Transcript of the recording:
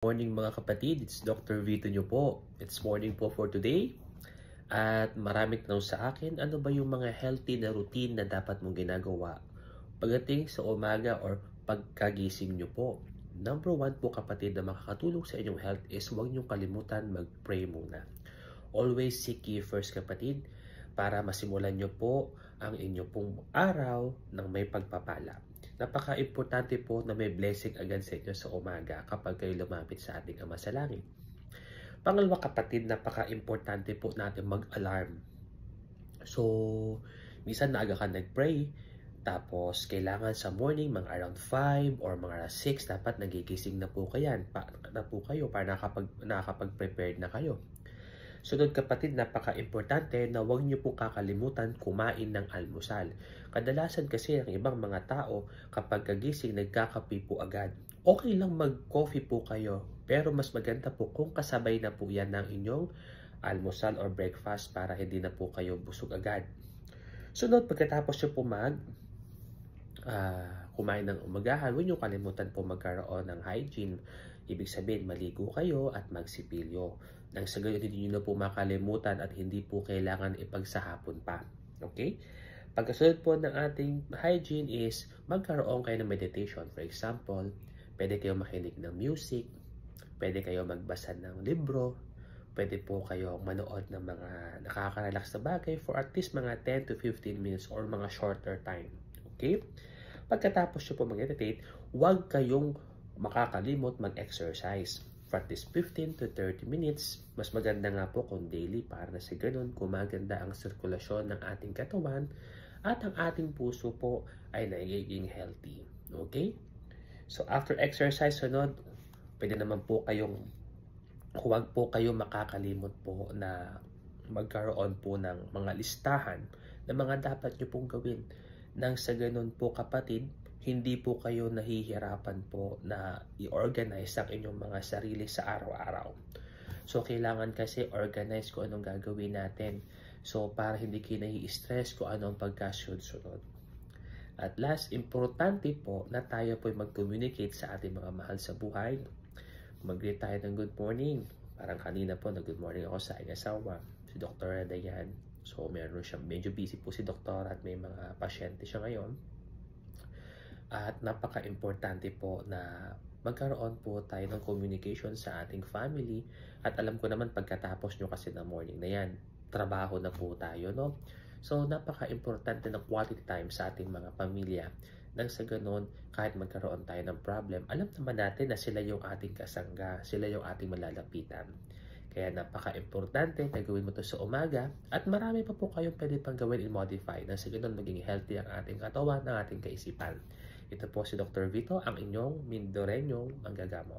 Morning mga kapatid, it's Dr. Vito nyo po. It's morning po for today. At maraming tanong sa akin, ano ba yung mga healthy na routine na dapat mong ginagawa pagdating sa umaga or pagkagising nyo po. Number 1 po kapatid na makakatulong sa inyong health is huwag nyo kalimutan mag-pray muna. Always seek ye first kapatid para masimulan nyo po ang inyong pong araw ng may pagpapala. Napaka-importante po na may blessing agad sa inyo sa umaga kapag kayo lumapit sa ating Ama sa Langit. Pangalawa kapatid, napaka-importante po natin mag-alarm. So, minsan naaga ka nag-pray, tapos kailangan sa morning, mga around 5 or mga 6, dapat nagigising na po kayo para nakakapag-prepared na kayo. Sunod kapatid, napaka-importante na huwag niyo po kakalimutan kumain ng almusal. Kadalasan kasi ng ibang mga tao kapag kagising nagkakape po agad. Okay lang mag-coffee po kayo, pero mas maganda po kung kasabay na po yan ng inyong almusal or breakfast para hindi na po kayo busog agad. Sunod, pagkatapos niyo po kumain ng umagahan, huwag niyo kalimutan po magkaroon ng hygiene. Ibig sabihin, maligo kayo at magsipilyo. Nang sa gayon, hindi nyo na po makalimutan at hindi po kailangan ipagsahapon pa. Okay? Pagkasunod po ng ating hygiene is magkaroon kayo ng meditation. For example, pwede kayo makinig ng music, pwede kayo magbasa ng libro, pwede po kayo manood ng mga nakaka-relax na bagay for at least mga 10 to 15 minutes or mga shorter time. Okay? Pagkatapos nyo po mag-meditate, huwag kayong makakalimot mag-exercise. For at least 15 to 30 minutes, mas maganda nga po kung daily para na sa ganun gumaganda ang sirkulasyon ng ating katawan at ang ating puso po ay nagiging healthy. Okay? So after exercise, sunod, pwede naman po huwag po kayo makakalimot po na magkaroon po ng mga listahan na mga dapat nyo pong gawin. Nang sa ganun po kapatid, hindi po kayo nahihirapan po na i-organize ang inyong mga sarili sa araw-araw. So, kailangan kasi organize kung anong gagawin natin. So, para hindi kayo nai-stress kung anong pagkasunod-sunod. At last, importante po na tayo po mag-communicate sa ating mga mahal sa buhay. Mag-greet tayo ng good morning. Parang kanina po, good morning ako sa aking asawa, si Dr. Dayan. So, meron siya, medyo busy po si Dr. at may mga pasyente siya ngayon. At napaka-importante po na magkaroon po tayo ng communication sa ating family. At alam ko naman pagkatapos nyo kasi na morning na yan, trabaho na po tayo, no? So, napaka-importante na quality time sa ating mga pamilya. Nang sa ganun, kahit magkaroon tayo ng problem, alam naman natin na sila yung ating kasangga, sila yung ating malalapitan. Kaya napaka-importante na gawin mo to sa umaga at marami pa po kayong pwede pang gawin in modify nang sa ganun maging healthy ang ating katawan, ang ating kaisipan. Ito po si Dr. Vito, ang inyong Mindoreñong manggagamot.